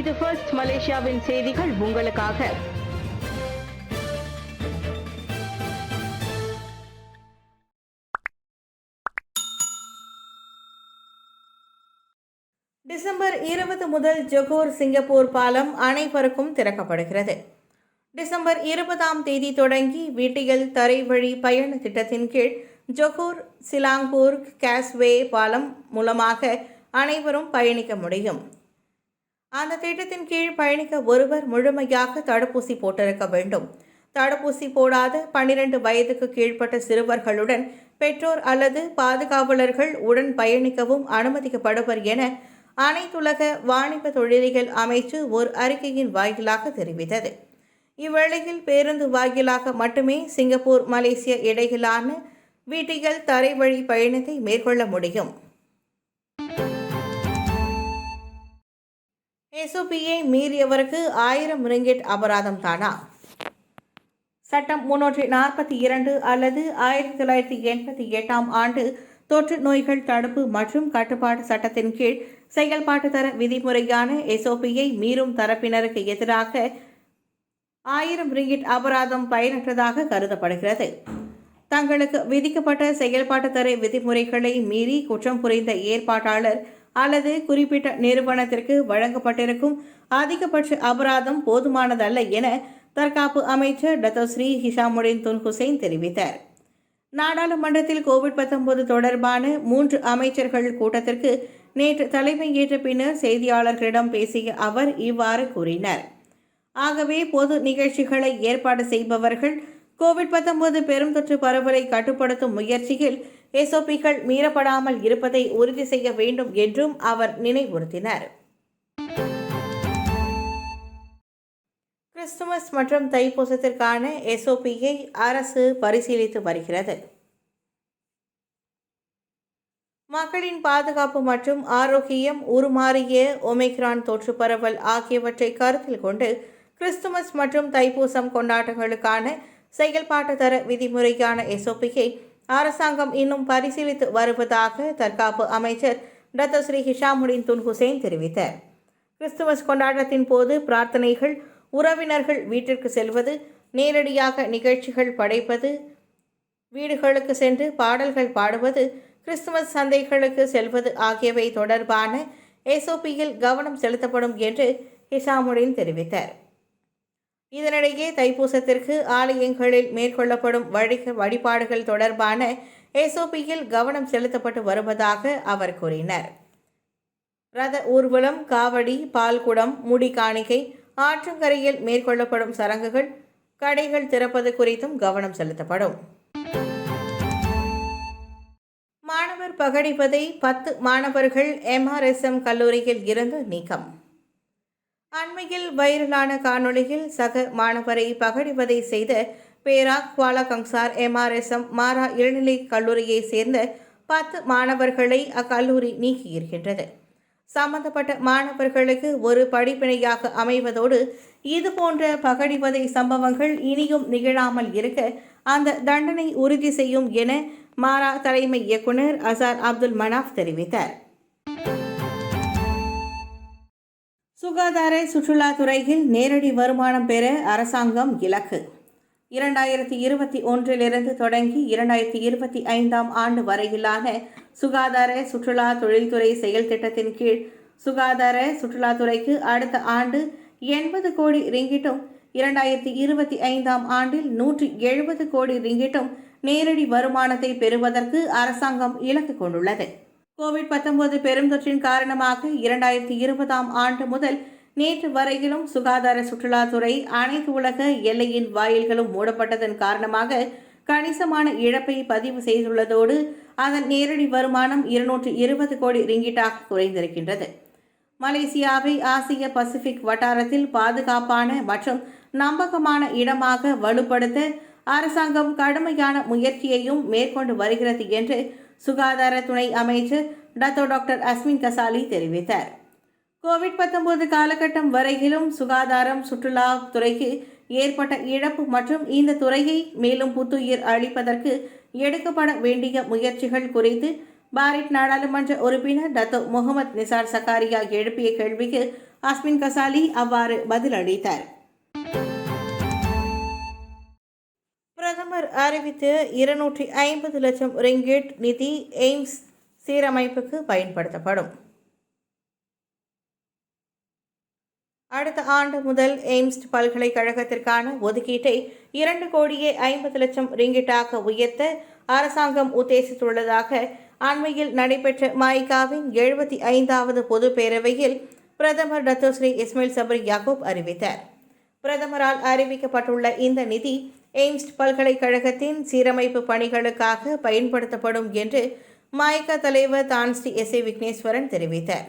இது ஃபர்ஸ்ட் மலேசியாவின் செய்திகள் உங்களுக்காக. டிசம்பர் 20 முதல் ஜொகூர் சிங்கப்பூர் பாலம் அனைவருக்கும் திறக்கப்படுகிறது. டிசம்பர் 20ஆம் தேதி தொடங்கி வீட்டியல் தரைவழி பயண திட்டத்தின் கீழ் ஜொகூர் சிலாங்கூர் கேஸ்வே பாலம் மூலமாக அனைவரும் பயணிக்க முடியும். அந்த திட்டத்தின் கீழ் பயணிக்க ஒருவர் முழுமையாக தடுப்பூசி போட்டிருக்க வேண்டும். தடுப்பூசி போடாத 12 வயதுக்கு கீழ்ப்பட்ட சிறுவர்களுடன் பெற்றோர் அல்லது பாதுகாவலர்கள் உடன் பயணிக்கவும் அனுமதிக்கப்படுவர் என அனைத்துலக வாணிப தொழில்கள் அமைச்சு ஒரு அறிக்கையின் வாயிலாக தெரிவித்தது. இவ்வேளையில் பேருந்து வாயிலாக மட்டுமே சிங்கப்பூர் மலேசிய இடையிலான வீட்டியல் தரைவழி பயணத்தை மேற்கொள்ள முடியும். SOPயை மீறியவருக்கு 1000 ரிங்கிட் அபராதம் தானா? சட்டம் 342 அல்லது 1988ஆம் ஆண்டு தொற்று நோய்கள் தடுப்பு மற்றும் கட்டுப்பாடு சட்டத்தின் கீழ் செயல்பாட்டு தர விதிமுறையான SOPயை மீறும் தரப்பினருக்கு எதிராக 1000 ரிங்கிட் அபராதம் பயனற்றதாக கருதப்படுகிறது. தங்களுக்கு விதிக்கப்பட்ட செயல்பாட்டு தர விதிமுறைகளை மீறி குற்றம் புரிந்த ஏற்பாட்டாளர் அல்லது குறிப்பிட்ட நிறுவனத்திற்கு வழங்கப்பட்டிருக்கும் அதிகபட்ச அபராதம் போதுமானதல்ல என தற்காப்பு அமைச்சர் டத்தோஸ்ரீ ஹிஷாமுடின் துன் ஹுசைன் தெரிவித்தார். நாடாளுமன்றத்தில் COVID-19 தொடர்பான 3 அமைச்சர்கள் கூட்டத்திற்கு நேற்று தலைமை ஏற்ற பின்னர் செய்தியாளர்களிடம் பேசிய அவர் இவ்வாறு கூறினார். ஆகவே பொது நிகழ்ச்சிகளை ஏற்பாடு செய்பவர்கள் COVID-19 பெருந்தொற்று பரவலை கட்டுப்படுத்தும் முயற்சியில் SOPகள் மீறப்படாமல் இருப்பதை உறுதி செய்ய வேண்டும் என்றும் அவர் நினைவுறுத்தினார். கிறிஸ்துமஸ் மற்றும் தைப்பூசத்திற்கான SOPயை அரசு பரிசீலித்து வருகிறது. மக்களின் பாதுகாப்பு மற்றும் ஆரோக்கியம், உருமாறிய ஒமிக்ரான் தொற்று பரவல் ஆகியவற்றை கருத்தில் கொண்டு கிறிஸ்துமஸ் மற்றும் தைப்பூசம் கொண்டாட்டங்களுக்கான செயல்பாட்டு தர விதிமுறையான SOPயை அரசாங்கம் இன்னும் பரிசீலித்து வருவதாக தற்காப்பு அமைச்சர் டத்தோஸ்ரீ ஹிஷாமுடின் துன் ஹுசைன் தெரிவித்தார். கிறிஸ்துமஸ் கொண்டாட்டத்தின் போது பிரார்த்தனைகள், உறவினர்கள் வீட்டிற்கு செல்வது, நேரடியாக நிகழ்ச்சிகள் படைப்பது, வீடுகளுக்கு சென்று பாடல்கள் பாடுவது, கிறிஸ்துமஸ் சந்தைகளுக்கு செல்வது ஆகியவை தொடர்பான SOPயில் கவனம் செலுத்தப்படும் என்று ஹிஷாமுடின் தெரிவித்தார். இதனிடையே தைப்பூசத்திற்கு ஆலயங்களில் மேற்கொள்ளப்படும் வழிபாடுகள் தொடர்பான SOPயில் கவனம் செலுத்தப்பட்டு வருவதாக அவர் கூறினார். ரத ஊர்வலம், காவடி, பால்குடம், முடி காணிக்கை, ஆற்றங்கரையில் மேற்கொள்ளப்படும் சடங்குகள், கடைகள் திறப்பது குறித்தும் கவனம் செலுத்தப்படும். மாணவர் பகடிப்பதை 10 மாணவர்கள் MRSM கல்லூரியில் இருந்து நீக்கம். அண்மையில் வைரலான காணொளியில் சக மாணவரை பகடிவதை செய்த பேராக் குவாலா கங்சார் MRSM மாரா இளநிலை கல்லூரியை சேர்ந்த 10 மாணவர்களை அக்கல்லூரி நீக்கியிருக்கின்றது. சம்பந்தப்பட்ட மாணவர்களுக்கு ஒரு படிப்பினையாக அமைவதோடு இதுபோன்ற பகடிவதை சம்பவங்கள் இனியும் நிகழாமல் இருக்க அந்த தண்டனை உறுதி செய்யும் என மாரா தலைமை இயக்குனர் அசார் அப்துல் மனாஃப் தெரிவித்தார். சுகாதார சுற்றுலாத்துறையில் நேரடி வருமானம் பெற அரசாங்கம் இலக்கு. 2021 தொடங்கி 2025ஆம் ஆண்டு வரையிலான சுகாதார சுற்றுலா தொழில்துறை செயல் திட்டத்தின் கீழ் சுகாதார சுற்றுலாத்துறைக்கு அடுத்த ஆண்டு 80 கோடி ரிங்கிட்டும் 2025ஆம் ஆண்டில் 170 கோடி ரிங்கிட்டும் நேரடி வருமானத்தை பெறுவதற்கு அரசாங்கம் இலக்கு கொண்டுள்ளது. COVID-19 பெருந்தொற்றின் காரணமாக 2020ஆம் ஆண்டு முதல் நேற்று வரையிலும் சுகாதார சுற்றுலாத்துறை அனைத்து உலக எல்லையின் வாயில்களும் மூடப்பட்டதன் காரணமாக கணிசமான இழப்பை பதிவு செய்துள்ளதோடு அதன் நேரடி வருமானம் 220 கோடி ரிங்கிட்டாக குறைந்திருக்கின்றது. மலேசியாவை ஆசிய பசிபிக் வட்டாரத்தில் பாதுகாப்பான மற்றும் நம்பகமான இடமாக வலுப்படுத்த அரசாங்கம் கடுமையான முயற்சியையும் மேற்கொண்டு வருகிறது என்று சுகாதார துணை அமைச்சர் டாக்டர் அஸ்மின் கசாலி தெரிவித்தார். COVID-19 காலகட்டம் வரையிலும் சுகாதாரம் சுற்றுலா துறைக்கு ஏற்பட்ட இழப்பு மற்றும் இந்த துறையை மேலும் புத்துயிர் அளிப்பதற்கு எடுக்கப்பட வேண்டிய முயற்சிகள் குறித்து பாரிட் நாடாளுமன்ற உறுப்பினர் டத்தோ முகமது நிசார் சக்காரியா எழுப்பிய கேள்விக்கு அஸ்மின் கசாலி அவ்வாறு பதிலளித்தார். பிரதமர் அறிவித்த 250 லட்சம் ரிங்கிட் நிதி எய்ம்ஸ் சீரமைப்புக்கு பயன்படுத்தப்படும். அடுத்த ஆண்டு முதல் எய்ம்ஸ் பல்கலைக்கழகத்திற்கான ஒதுக்கீட்டை 2,50,00,000 ரிங்கிட்டாக உயர்த்த அரசாங்கம் உத்தேசித்துள்ளதாக அண்மையில் நடைபெற்ற மாய்காவின் 75வது பொது பேரவையில் பிரதமர் டத்தோஸ்ரீ இஸ்மாயில் சப்ரி யாக்கூப் அறிவித்தார். பிரதமரால் அறிவிக்கப்பட்டுள்ள இந்த நிதி எய்ம்ஸ் பல்கலைக்கழகத்தின் சீரமைப்பு பணிகளுக்காக பயன்படுத்தப்படும் என்று மாய்கா தலைவர் தான்ஸ்ரீ எஸ். விக்னேஸ்வரன் தெரிவித்தார்.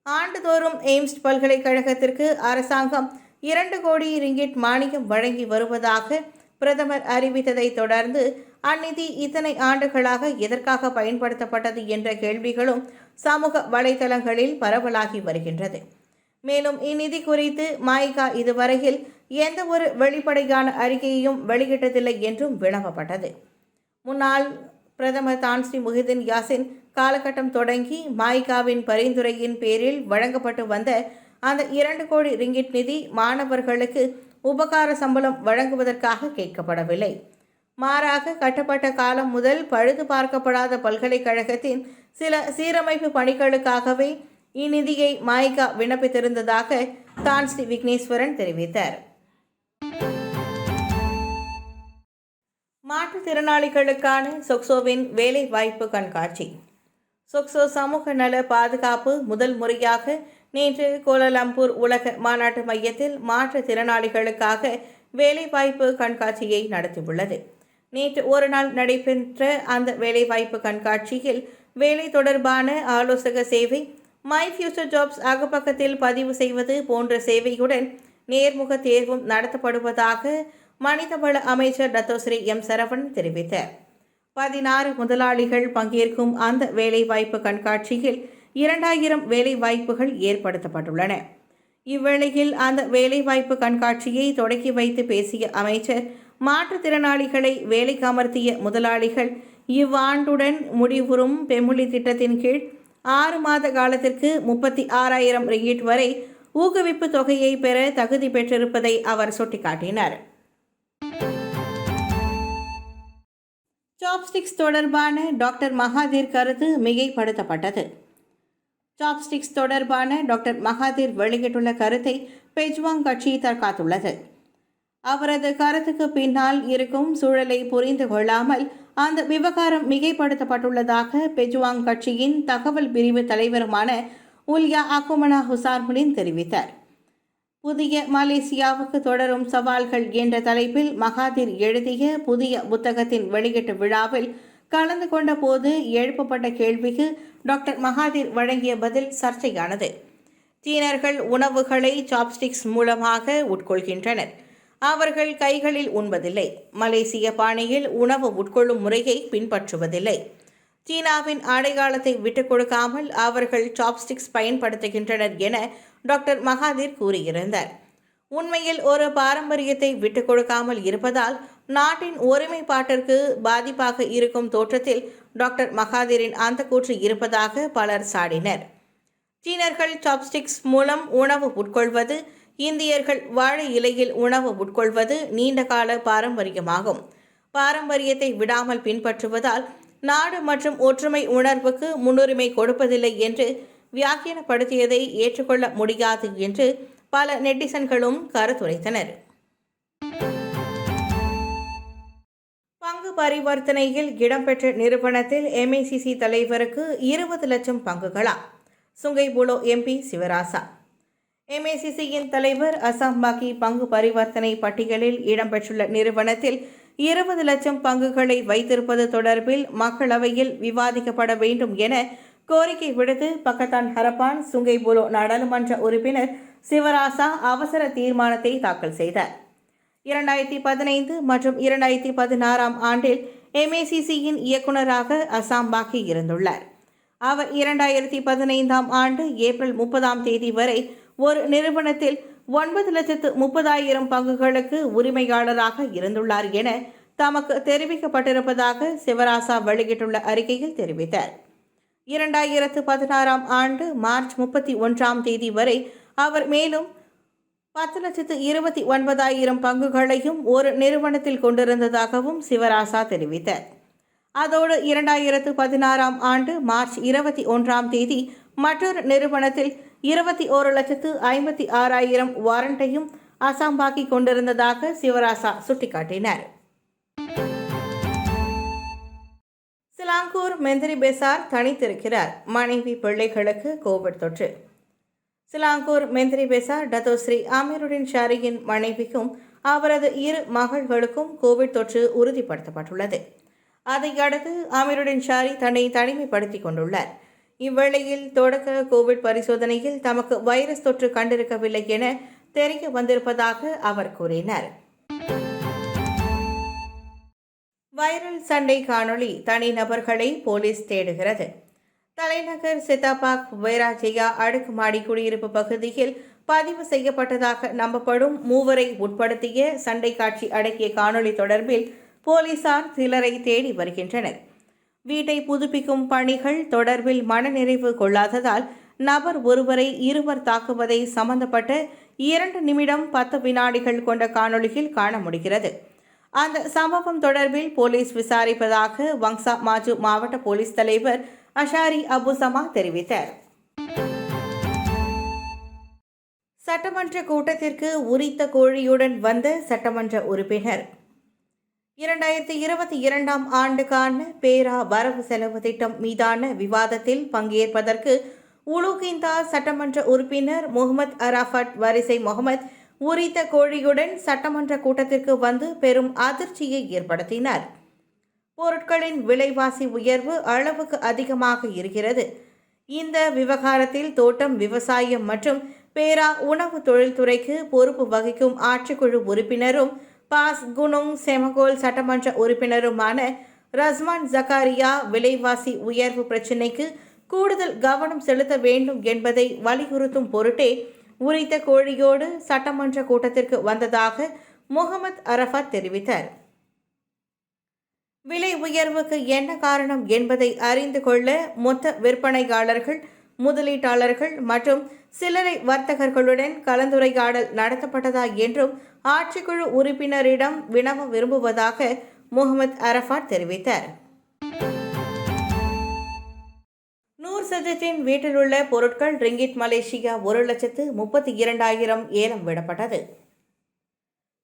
ஆண்டுதோறும் எய்ம்ஸ் பல்கலைக்கழகத்திற்கு அரசாங்கம் 2 கோடி ரிங்கிட் மானியம் வழங்கி வருவதாக பிரதமர் அறிவித்ததை தொடர்ந்து அந்நிதி இத்தனை ஆண்டுகளாக எதற்காக பயன்படுத்தப்பட்டது என்ற கேள்விகளும் சமூக வலைதளங்களில் பரவலாகி வருகின்றது. மேலும் இந்நிதி குறித்து மாய்கா இதுவரையில் எந்த ஒரு வெளிப்படையான அறிக்கையையும் வெளியிட்டதில்லை என்றும் வினவப்பட்டது. முன்னாள் பிரதமர் தான்ஸ்ரீ முஹிதீன் யாசின் காலகட்டம் தொடங்கி மாய்காவின் பரிந்துரையின் பேரில் வழங்கப்பட்டு வந்த அந்த 2 கோடி ரிங்கிட் நிதி மாணவர்களுக்கு உபகார சம்பளம் வழங்குவதற்காக கேட்கப்படவில்லை. மாறாக கட்டப்பட்ட காலம் முதல் பழுது பார்க்கப்படாத பல்கலைக்கழகத்தின் சில சீரமைப்பு பணிகளுக்காகவே இந்நிதியை மாய்கா விண்ணப்பித்திருந்ததாக தான்ஸ்ரீ விக்னேஸ்வரன் தெரிவித்தார். மாற்றுத்திறனாளிகளுக்கான சொக்சோவின் வேலை வாய்ப்பு கண்காட்சி. சொக்சோ சமூக நல பாதுகாப்பு முதல் முறையாக நேற்று கோலாலம்பூர் உலக மாநாட்டு மையத்தில் மாற்றுத்திறனாளிகளுக்காக வேலைவாய்ப்பு கண்காட்சியை நடத்தியுள்ளது. நேற்று ஒரு நாள் நடைபெற்ற அந்த வேலைவாய்ப்பு கண்காட்சியில் வேலை தொடர்பான ஆலோசக சேவை, மை ஃபியூச்சர் ஜாப்ஸ் அகப்பக்கத்தில் பதிவு செய்வது போன்ற சேவையுடன் நேர்முக தேர்வும் நடத்தப்படுவதாக மனிதவள அமைச்சர் டத்தோஸ்ரீ எம். சரவணன் தெரிவித்தார். 16 முதலாளிகள் பங்கேற்கும் அந்த வேலைவாய்ப்பு கண்காட்சியில் 2000 வேலைவாய்ப்புகள் ஏற்படுத்தப்பட்டுள்ளன. இவ்வேளையில் அந்த வேலைவாய்ப்பு கண்காட்சியை தொடக்கி வைத்து பேசிய அமைச்சர், மாற்றுத்திறனாளிகளை வேலைக்கு அமர்த்திய முதலாளிகள் இவ்வாண்டுடன் முடிவுறும் பெமுலி திட்டத்தின் கீழ் 6 மாத காலத்திற்கு 36,000 ரிங்கிட் வரை ஊக்குவிப்பு தொகையை பெற தகுதி பெற்றிருப்பதை அவர் சுட்டிக்காட்டினார். சாப்ஸ்டிக்ஸ் தொடர்பான டாக்டர் மகாதீர் கருத்து மிகைப்படுத்தப்பட்டது. சாப்ஸ்டிக்ஸ் தொடர்பான டாக்டர் மகாதீர் வெளியிட்டுள்ள கருத்தை பெஜ்வாங் கட்சி தற்காத்துள்ளது. அவரது கருத்துக்கு பின்னால் இருக்கும் சூழலை புரிந்து கொள்ளாமல் அந்த விவகாரம் மிகைப்படுத்தப்பட்டுள்ளதாக பெஜ்வாங் கட்சியின் தகவல் பிரிவு தலைவருமான உல்யா அக்குமனா ஹுசார்முலின் தெரிவித்தார். புதிய மலேசியாவுக்கு தொடரும் சவால்கள் என்ற தலைப்பில் மகாதீர் எழுதிய புதிய புத்தகத்தின் வெளியீட்டு விழாவில் கலந்து கொண்ட போது எழுப்பப்பட்ட கேள்விக்கு டாக்டர் மகாதீர் வழங்கிய பதில் சர்ச்சையானது. சீனர்கள் உணவுகளை சாப்ஸ்டிக்ஸ் மூலமாக உட்கொள்கின்றனர். அவர்கள் கைகளில் உண்பதில்லை. மலேசிய பாணியில் உணவு உட்கொள்ளும் முறையை பின்பற்றுவதில்லை. சீனாவின் அடையாளத்தை விட்டுக் கொடுக்காமல் அவர்கள் சாப்ஸ்டிக்ஸ் பயன்படுத்துகின்றனர் என டாக்டர் மகாதீர் கூறியிருந்தார். உண்மையில் ஒரு பாரம்பரியத்தை விட்டுக் கொடுக்காமல் இருப்பதால் நாட்டின் ஒருமைப்பாட்டிற்கு பாதிப்பாக இருக்கும் தோற்றத்தில் டாக்டர் மகாதீரின் அந்த கூற்று இருப்பதாக பலர் சாடினர். சீனர்கள் சாப்ஸ்டிக்ஸ் மூலம் உணவு உட்கொள்வது, இந்தியர்கள் வாழை இலையில் உணவு உட்கொள்வது நீண்டகால பாரம்பரியமாகும். பாரம்பரியத்தை விடாமல் பின்பற்றுவதால் நாடு மற்றும் ஒற்றுமை உணர்வுக்கு முன்னுரிமை கொடுப்பதில்லை என்று வியாக்கியானப்படுத்தியதை ஏற்றுக்கொள்ள முடியாது என்று பல நெட்டிசன்களும் கருத்துரைத்தனர். பங்கு பரிவர்த்தனையில் இடம்பெற்ற நிறுவனத்தில் MICC தலைவருக்கு 20 லட்சம் பங்குகளா? சுங்கைபுலோ MP சிவராசா. MICCயின் தலைவர் அசாம் பாக்கி பங்கு பரிவர்த்தனை பட்டியலில் இடம்பெற்றுள்ள நிறுவனத்தில் 20 லட்சம் பங்குகளை வைத்திருப்பது தொடர்பில் மக்களவையில் விவாதிக்கப்பட வேண்டும் என கோரிக்கை விடுத்து பக்கத்தான் ஹரப்பான் சுங்கைபுலோ நாடாளுமன்ற உறுப்பினர் சிவராசா அவசர தீர்மானத்தை தாக்கல் செய்தார். 2015 மற்றும் 2016 ஆண்டில் MICCயின் இயக்குநராக அசாம் பாக்கி இருந்துள்ளார். அவர் 2015 ஆண்டு ஏப்ரல் 30 வரை ஒரு நிறுவனத்தில் 9,30,000 பங்குகளுக்கு உரிமையாளராக இருந்துள்ளார் என தமக்கு தெரிவிக்கப்பட்டிருப்பதாக சிவராசா வெளியிட்டுள்ள அறிக்கையில் தெரிவித்தார். 2016 ஆண்டு மார்ச் 31 வரை அவர் மேலும் 10,29,000 பங்குகளையும் ஒரு நிறுவனத்தில் கொண்டிருந்ததாகவும் சிவராசா தெரிவித்தார். அதோடு 2016ஆம் ஆண்டு மார்ச் 21ஆம் தேதி மற்றொரு நிறுவனத்தில் 21,56,000 வாரண்டையும் அசாம்பாக்கி கொண்டிருந்ததாக சிவராசா சுட்டிக்காட்டினார். சிலாங்கூர் மெந்திரி பெசார் தனித்திருக்கிறார். மனைவி பிள்ளைகளுக்கு கோவிட் தொற்று. சிலாங்கூர் மெந்திரி பெசார் டத்தோஸ்ரீ அமீருடின் ஷாரியின் மனைவிக்கும் அவரது 2 மகள்களுக்கும் கோவிட் தொற்று உறுதிப்படுத்தப்பட்டுள்ளது. அதையடுத்து அமீருடின் ஷாரி தன்னை தனிமைப்படுத்திக் கொண்டுள்ளார். இவ்வேளையில் தொடக்க கோவிட் பரிசோதனையில் தமக்கு வைரஸ் தொற்று கண்டிருக்கவில்லை என தெரிய வந்திருப்பதாக அவர் கூறினார். வைரல் சண்டை காணொளி தனிநபர்களை போலீஸ் தேடுகிறது. தலைநகர் செத்தாபாக் வைராஜியா அடுக்குமாடி குடியிருப்பு பகுதியில் பதிவு செய்யப்பட்டதாக நம்பப்படும் 3 உட்படுத்திய சண்டை காட்சி அடக்கிய காணொளி தொடர்பில் போலீசார் சிலரை தேடி வருகின்றனர். வீட்டை புதுப்பிக்கும் பணிகள் தொடர்பில் மனநிறைவு கொள்ளாததால் நபர் ஒருவரை இருவர் தாக்குவதை சம்பந்தப்பட்ட 2 நிமிடம் 10 வினாடிகள் கொண்ட காணொளியில் காண முடிகிறது. அந்த சம்பவம் தொடர்பில் போலீஸ் விசாரிப்பதாக வங்சா மாஜு மாவட்ட போலீஸ் தலைவர் அஷாரி அபுசமா தெரிவித்தார். சட்டமன்ற கூட்டத்திற்கு உரித்த கோழியுடன் வந்த சட்டமன்ற உறுப்பினர். 2022ஆம் ஆண்டுக்கான பேரா வரவு செலவு திட்டம் மீதான விவாதத்தில் பங்கேற்பதற்கு உலுகிந்தா சட்டமன்ற உறுப்பினர் முகமது அராஃபட் வரிசை முகமது உரித்த கோழியுடன் சட்டமன்ற கூட்டத்திற்கு வந்து பெரும் அதிர்ச்சியை ஏற்படுத்தினார். பொருட்களின் விலைவாசி உயர்வு அளவுக்கு அதிகமாக இருக்கிறது. இந்த விவகாரத்தில் தோட்டம், விவசாயம் மற்றும் பேரா உணவு தொழில்துறைக்கு பொறுப்பு வகிக்கும் ஆட்சிக்குழு உறுப்பினரும் பாஸ் குனுங் செமகோல் சட்டமன்ற உறுப்பினருமான ரஸ்மான் ஜக்காரியா விலைவாசி உயர்வு பிரச்சினைக்கு கூடுதல் கவனம் செலுத்த வேண்டும் என்பதை வலியுறுத்தும் பொருட்டே உரித்த கோழியோடு சட்டமன்ற கூட்டத்திற்கு வந்ததாக முகமது அரஃபத் தெரிவித்தார். விலை உயர்வுக்கு என்ன காரணம் என்பதை அறிந்து கொள்ள மொத்த விற்பனையாளர்கள், முதலீட்டாளர்கள் மற்றும் சில்லறை வர்த்தகர்களுடன் கலந்துரையாடல் நடத்தப்பட்டதா என்றும் ஆட்சிக்குழு உறுப்பினரிடம் வினவ விரும்புவதாக முகமது அரஃபத் தெரிவித்தார். நூர் சஜத்தின் வீட்டிலுள்ள பொருட்கள் ரிங்கிட் மலேசியா 1,32,000 ஏலம் விடப்பட்டது.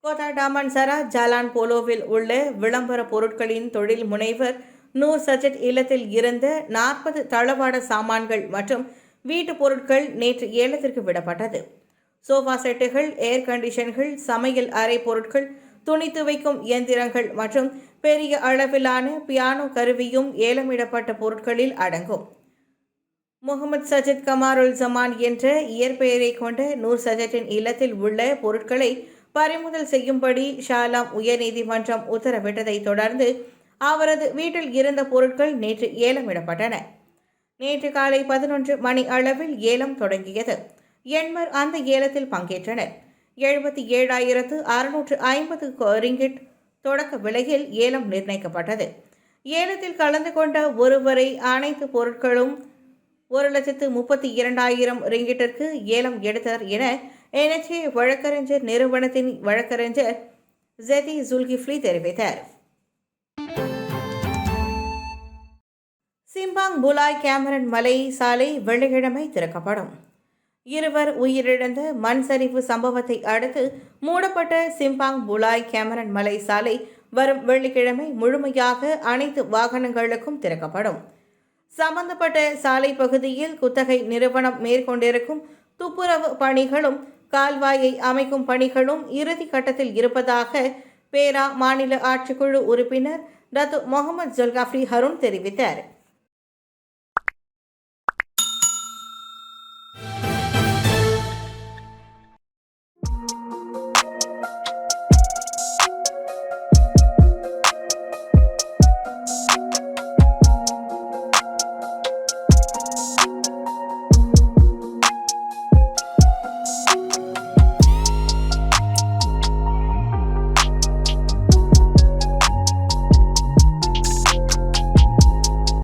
கோதா டாமன்சரா ஜாலான் போலோவில் உள்ள விளம்பர பொருட்களின் தொழில் முனைவர் நூர் சஜத் இல்லத்தில் இருந்த 40 தளவாட சாமான்கள் மற்றும் வீட்டு பொருட்கள் நேற்று ஏலத்திற்கு விடப்பட்டது. சோஃபா செட்டுகள், ஏர் கண்டிஷன்கள், சமையல் அறை பொருட்கள், துணி துவைக்கும் இயந்திரங்கள் மற்றும் பெரிய அளவிலான பியானோ கருவியும் ஏலமிடப்பட்ட பொருட்களில் அடங்கும். முகமது சஜத் கமாருல் ஜமான் என்ற இயற்பெயரை கொண்ட நூர் சஜத்தின் இல்லத்தில் உள்ள பொருட்களை பறிமுதல் செய்யும்படி ஷாலாம் உயர்நீதிமன்றம் உத்தரவிட்டதை தொடர்ந்து அவரது வீட்டில் இருந்த பொருட்கள் நேற்று ஏலமிடப்பட்டன. நேற்று காலை 11 மணி அளவில் ஏலம் தொடங்கியது. எண்மர் அந்த ஏலத்தில் பங்கேற்றனர். 77,650 ரிங்கிட் தொடக்க விலையில் ஏலம் நிர்ணயிக்கப்பட்டது. ஏலத்தில் கலந்து கொண்ட ஒருவரை அனைத்து பொருட்களும் 1,32,000 ரிங்கிட்டிற்கு ஏலம் எடுத்தனர் என NHA வழக்கறிஞர் நிறுவனத்தின் வழக்கறிஞர் ஜெதி ஜுல்கிஃப்லி தெரிவித்தார். சிம்பாங் புலாய் கேமரன் மலை சாலை வெள்ளிக்கிழமை திறக்கப்படும். 2 உயிரிழந்த மண் சரிவு சம்பவத்தை அடுத்து மூடப்பட்ட சிம்பாங் புலாய் கேமரன் மலை சாலை வரும் வெள்ளிக்கிழமை முழுமையாக அனைத்து வாகனங்களுக்கும் திறக்கப்படும். சம்பந்தப்பட்ட சாலை பகுதியில் குத்தகை நிறுவனம் மேற்கொண்டிருக்கும் துப்புரவு பணிகளும் கால்வாயை அமைக்கும் பணிகளும் இறுதி கட்டத்தில் இருப்பதாக பேரா மாநில ஆட்சிக்குழு உறுப்பினர் டத்து முகமது ஜல்காஃப்ரி ஹருன் தெரிவித்தார்.